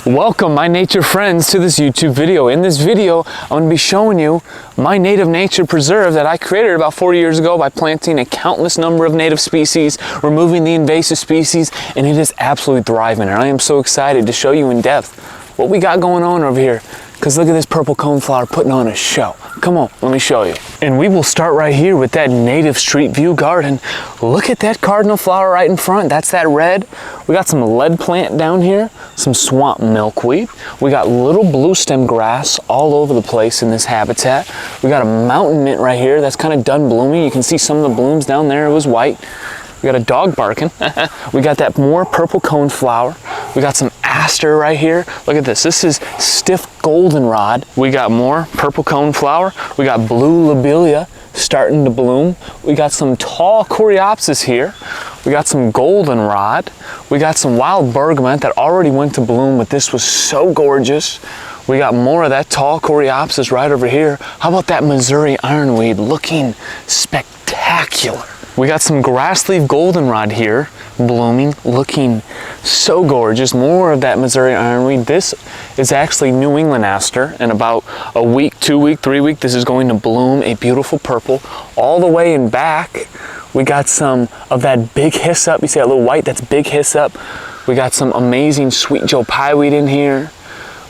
Welcome my nature friends to this YouTube video. In this video, I'm going to be showing you my native nature preserve that I created about 40 years ago by planting a countless number of native species, removing the invasive species, and it is absolutely thriving. And I am so excited to show you in depth what we got going on over here. Because look at this purple coneflower putting on a show. Come on, let me show you. And we will start right here with that native street view garden. Look at that cardinal flower right in front. That's that red. We got some lead plant down here, some swamp milkweed. We got little blue stem grass all over the place in this habitat. We got a mountain mint right here that's kind of done blooming. You can see some of the blooms down there. It was white. We got a dog barking. We got that more purple coneflower. We got some aster right here. Look at this. This is stiff goldenrod. We got more purple coneflower. We got blue lobelia starting to bloom. We got some tall coreopsis here. We got some goldenrod. We got some wild bergamot that already went to bloom, but this was so gorgeous. We got more of that tall coreopsis right over here. How about that Missouri ironweed looking spectacular? We got some grass leaf goldenrod here blooming, looking so gorgeous. More of that Missouri ironweed. This is actually New England aster. In about a week, 2 week, 3 week, this is going to bloom a beautiful purple. All the way in back, we got some of that big hyssop. You see that little white? That's big hyssop. We got some amazing sweet Joe pieweed in here.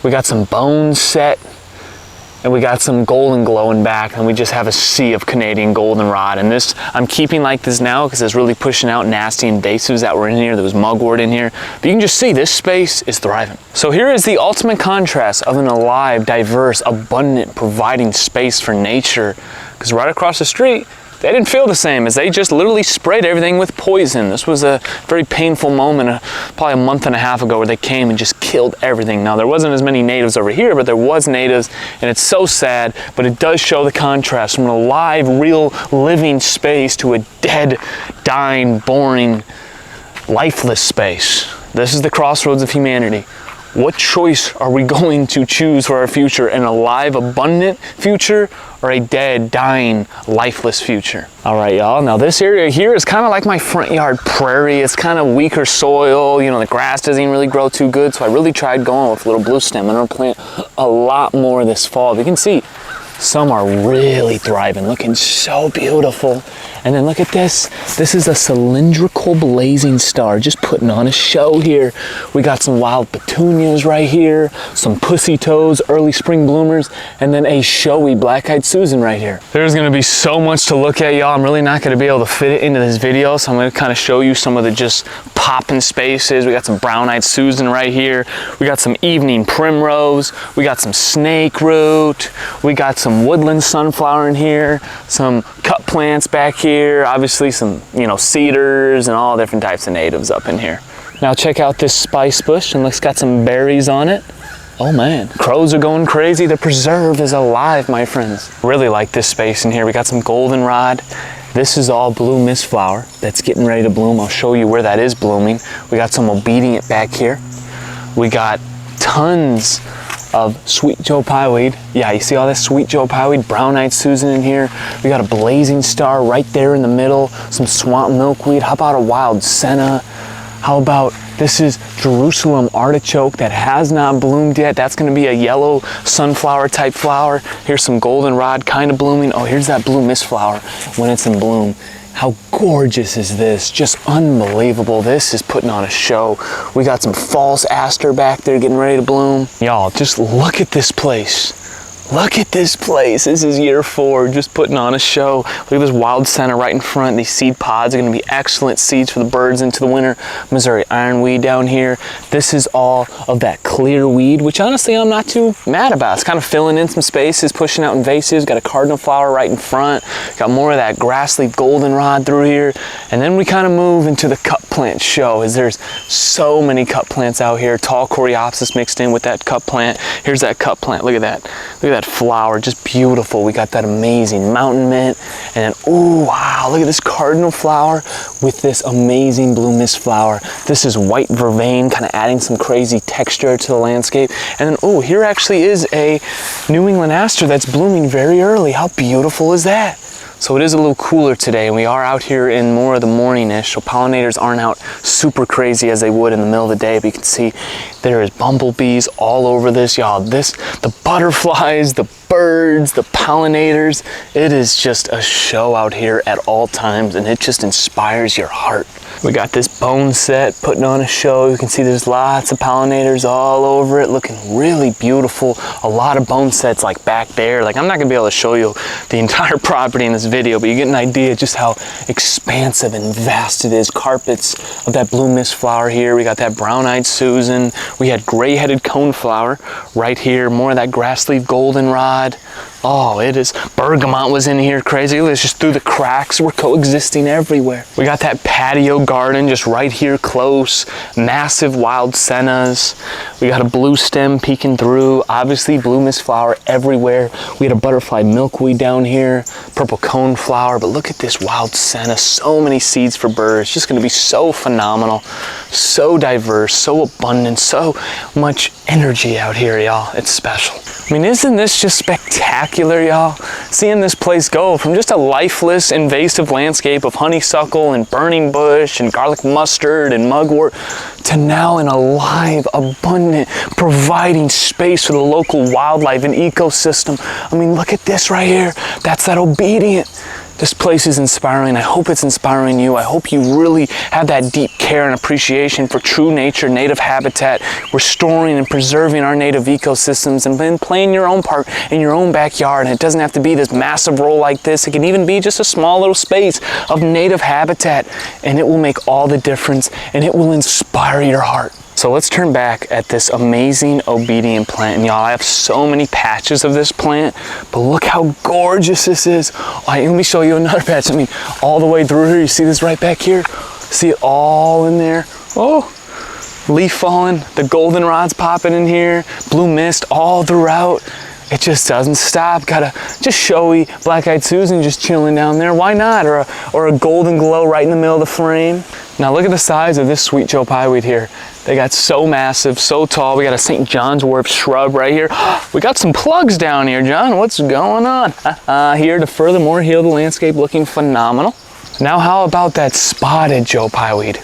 We got some bone set. And we got some golden glow in back, and we just have a sea of Canadian goldenrod. And this, I'm keeping like this now because it's really pushing out nasty invasives that were in here. There was mugwort in here. But you can just see this space is thriving. So here is the ultimate contrast of an alive, diverse, abundant, providing space for nature. Because right across the street, they didn't feel the same, as they just literally sprayed everything with poison. This was a very painful moment, probably a month and a half ago, where they came and just killed everything. Now, there wasn't as many natives over here, but there was natives, and it's so sad, but it does show the contrast from an alive, real, living space to a dead, dying, boring, lifeless space. This is the crossroads of humanity. What choice are we going to choose for our future? An alive, abundant future or a dead, dying, lifeless future? All right, y'all. Now this area here is kind of like my front yard prairie. It's kind of weaker soil. You know, the grass doesn't even really grow too good. So I really tried going with a little blue stem. I'm gonna plant a lot more this fall. You can see some are really thriving, looking so beautiful. And then look at this. This is a cylindrical blazing star, just putting on a show here. We got some wild petunias right here, some pussy toads, early spring bloomers, and then a showy black-eyed Susan right here. There's gonna be so much to look at, y'all. I'm really not gonna be able to fit it into this video, so I'm gonna kind of show you some of the just popping spaces. We got some brown-eyed Susan right here. We got some evening primrose. We got some snake root. We got some woodland sunflower in here, some cut plants back here, obviously some, you know, cedars and all different types of natives up in here. Now check out this spice bush, and it's got some berries on it. Oh man, crows are going crazy. The preserve is alive, my friends. Really like this space in here. We got some goldenrod. This is all blue mist flower that's getting ready to bloom. I'll show you where that is blooming. We got some obedient back here. We got tons of sweet Joe pieweed. Yeah, you see all that sweet Joe pieweed, brown-eyed Susan in here. We got a blazing star right there in the middle, some swamp milkweed. How about a wild senna? How about, this is Jerusalem artichoke that has not bloomed yet. That's gonna be a yellow sunflower type flower. Here's some goldenrod kind of blooming. Oh, here's that blue mist flower when it's in bloom. How gorgeous is this? Just unbelievable. This is putting on a show. We got some false aster back there getting ready to bloom. Y'all, just look at this place. Look at this place. This is year 4, just putting on a show. Look at this wild senna right in front. These seed pods are gonna be excellent seeds for the birds into the winter. Missouri ironweed down here. This is all of that clear weed, which honestly I'm not too mad about. It's kind of filling in some spaces, pushing out invasives. Got a cardinal flower right in front. Got more of that grass leaf goldenrod through here. And then we kind of move into the cut plant show, as there's so many cut plants out here. Tall coreopsis mixed in with that cut plant. Here's that cut plant. Look at that. Look at that flower, just beautiful. We got that amazing mountain mint, and then, oh wow, look at this cardinal flower with this amazing blue mist flower. This is white vervain, kind of adding some crazy texture to the landscape. And then, oh, here actually is a New England aster that's blooming very early. How beautiful is that? So it is a little cooler today, and we are out here in more of the morning-ish, so pollinators aren't out super crazy as they would in the middle of the day, but you can see there is bumblebees all over this, y'all. The butterflies, the birds, the pollinators, it is just a show out here at all times, and it just inspires your heart. We got this bone set putting on a show. You can see there's lots of pollinators all over it, looking really beautiful. A lot of bone sets like back there. Like, I'm not gonna be able to show you the entire property in this video, but you get an idea just how expansive and vast it is. Carpets of that blue mist flower here. We got that brown-eyed Susan. We had gray-headed coneflower right here. More of that grass leaf goldenrod. Oh, it is. Bergamot was in here crazy. It was just through the cracks. We're coexisting everywhere. We got that patio garden just right here close. Massive wild sennas. We got a blue stem peeking through. Obviously blue mist flower everywhere. We had a butterfly milkweed down here. Purple coneflower. But look at this wild senna. So many seeds for birds. Just going to be so phenomenal. So diverse. So abundant. So much energy out here, y'all. It's special. I mean, isn't this just spectacular, y'all? Seeing this place go from just a lifeless, invasive landscape of honeysuckle and burning bush and garlic mustard and mugwort to now an alive, abundant, providing space for the local wildlife and ecosystem. I mean, look at this right here. That's that obedient. This place is inspiring. I hope it's inspiring you. I hope you really have that deep care and appreciation for true nature, native habitat, restoring and preserving our native ecosystems, and then playing your own part in your own backyard. And it doesn't have to be this massive role like this. It can even be just a small little space of native habitat, and it will make all the difference, and it will inspire your heart. So let's turn back at this amazing obedient plant. And y'all, I have so many patches of this plant, but look how gorgeous this is. All right, let me show you another patch. I mean, all the way through here, you see this right back here? See it all in there? Oh, leaf falling, the goldenrod's popping in here, blue mist all throughout. It just doesn't stop. Got a just showy black-eyed Susan just chilling down there. Why not? Or a golden glow right in the middle of the frame. Now look at the size of this sweet Joe Pyeweed here. They got so massive, so tall. We got a St. John's wort shrub right here. We got some plugs down here, John. What's going on? Here to furthermore heal the landscape, looking phenomenal. Now how about that spotted Joe Pyeweed?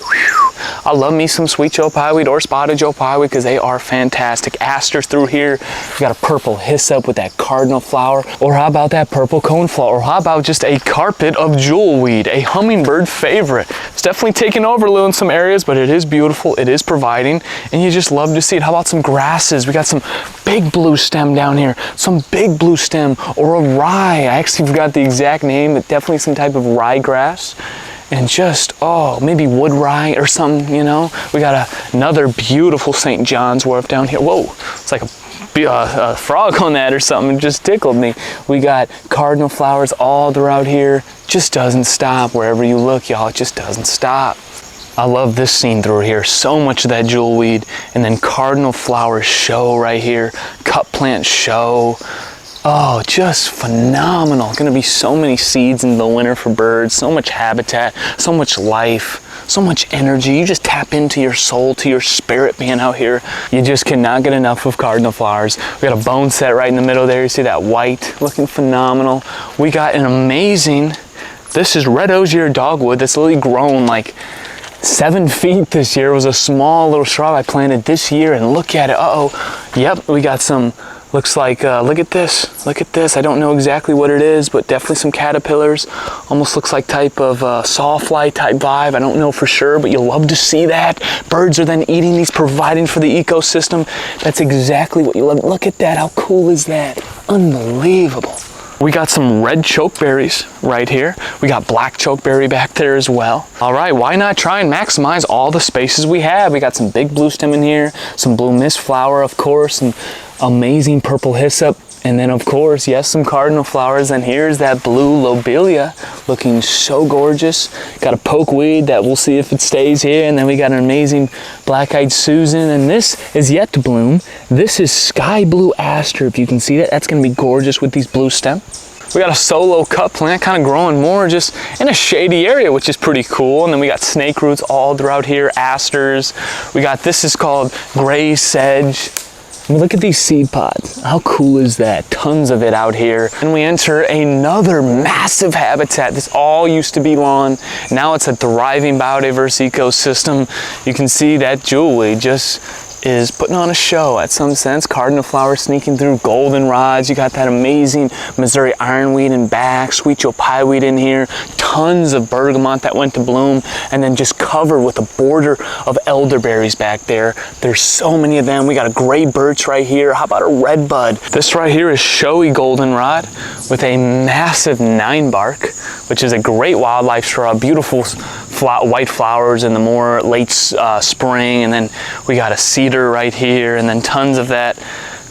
I love me some sweet Joe Pyeweed or spotted Joe Pyeweed because they are fantastic. Asters through here. We got a purple hyssop with that cardinal flower. Or how about that purple coneflower? Or how about just a carpet of jewelweed, a hummingbird favorite? It's definitely taken over a little in some areas, but it is beautiful. It is providing, and you just love to see it. How about some grasses? We got some big blue stem down here, some big blue stem, or a rye. I actually forgot the exact name, but definitely some type of ryegrass. And just, oh, maybe wood rye or something, you know. We got another beautiful St. John's wort down here. Whoa, it's like a frog on that or something. It just tickled me. We got cardinal flowers all throughout here. Just doesn't stop wherever you look, y'all. It just doesn't stop. I love this scene through here. So much of that jewelweed, and then cardinal flowers show right here. Cup plant show. Oh, just phenomenal. Gonna be so many seeds in the winter for birds, so much habitat, so much life, so much energy. You just tap into your soul, to your spirit being out here. You just cannot get enough of cardinal flowers. We got a bone set right in the middle there. You see that white, looking phenomenal. We got an amazing, this is red osier dogwood that's literally grown like 7 feet this year. It was a small little shrub I planted this year, and look at it. Uh-oh. Yep, we got some, looks like, look at this. Look at this. I don't know exactly what it is, but definitely some caterpillars. Almost looks like type of sawfly type vibe. I don't know for sure, but you'll love to see that. Birds are then eating these, providing for the ecosystem. That's exactly what you love. Look at that. How cool is that? Unbelievable. We got some red chokeberries right here. We got black chokeberry back there as well. All right, why not try and maximize all the spaces we have? We got some big blue stem in here, some blue mist flower, of course, some amazing purple hyssop, and then of course, yes, some cardinal flowers. And here's that blue lobelia looking so gorgeous. Got a pokeweed that we'll see if it stays here, and then we got an amazing black-eyed Susan, and this is yet to bloom. This is sky blue aster, if you can see that. That's gonna be gorgeous with these blue stem. We got a solo cup plant kind of growing more just in a shady area, which is pretty cool. And then we got snake roots all throughout here, asters. We got, this is called gray sedge. I mean, look at these seed pods. How cool is that? Tons of it out here. And we enter another massive habitat. This all used to be lawn. Now it's a thriving biodiverse ecosystem. You can see that Julie just is putting on a show at some sense. Cardinal flowers sneaking through, goldenrods. You got that amazing Missouri ironweed and back, sweet Joe pieweed in here. Tons of bergamot that went to bloom, and then just covered with a border of elderberries back there. There's so many of them. We got a gray birch right here. How about a red bud? This right here is showy goldenrod with a massive 9-bark, which is a great wildlife shrub. Beautiful white flowers in the more late spring, and then we got a cedar right here, and then tons of that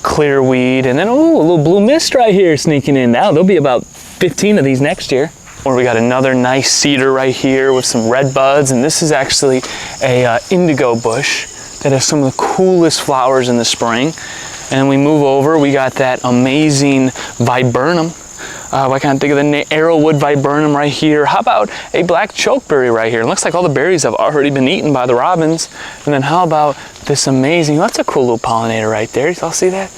clear weed, and then a little blue mist right here sneaking in. Now there'll be about 15 of these next year. Or we got another nice cedar right here with some red buds, and this is actually a indigo bush that has some of the coolest flowers in the spring. And we move over, we got that amazing viburnum. I can't think of the name, arrowwood viburnum right here. How about a black chokeberry right here? It looks like all the berries have already been eaten by the robins. And then how about this amazing, that's a cool little pollinator right there. You all see that?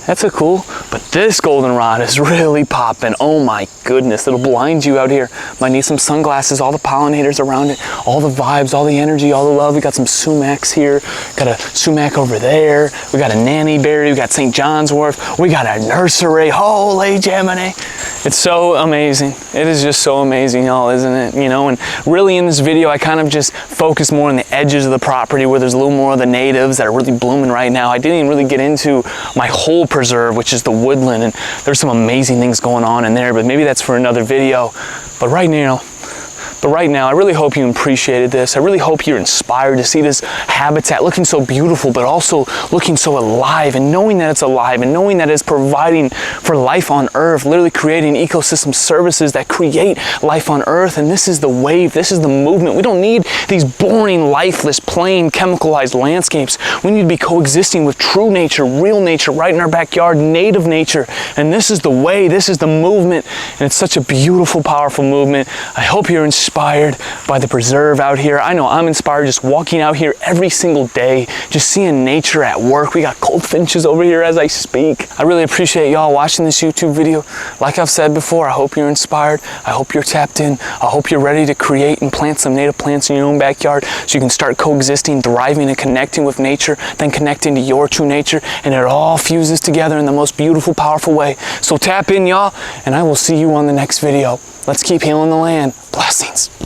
That's a cool, but this goldenrod is really popping. Oh my goodness, it'll blind you out here. Might need some sunglasses, all the pollinators around it, all the vibes, all the energy, all the love. We got some sumacs here, got a sumac over there. We got a nanny berry, we got St. John's wort, we got a nursery. Holy Gemini. It's so amazing. It is just so amazing, y'all, isn't it? You know, and really in this video, I kind of just focus more on the edges of the property where there's a little more of the natives that are really blooming right now. I didn't even really get into my whole preserve, which is the woodland, and there's some amazing things going on in there, but maybe that's for another video. But right now, I really hope you appreciated this. I really hope you're inspired to see this habitat looking so beautiful, but also looking so alive, and knowing that it's alive, and knowing that it's providing for life on Earth, literally creating ecosystem services that create life on Earth. And this is the wave, this is the movement. We don't need these boring, lifeless, plain, chemicalized landscapes. We need to be coexisting with true nature, real nature, right in our backyard, native nature. And this is the way, this is the movement, and it's such a beautiful, powerful movement. I hope you're inspired by the preserve out here. I know I'm inspired just walking out here every single day, just seeing nature at work. We got goldfinches over here as I speak. I really appreciate y'all watching this YouTube video. Like I've said before, I hope you're inspired. I hope you're tapped in. I hope you're ready to create and plant some native plants in your own backyard so you can start coexisting, thriving, and connecting with nature, then connecting to your true nature, and it all fuses together in the most beautiful, powerful way. So tap in, y'all, and I will see you on the next video. Let's keep healing the land. Blessings.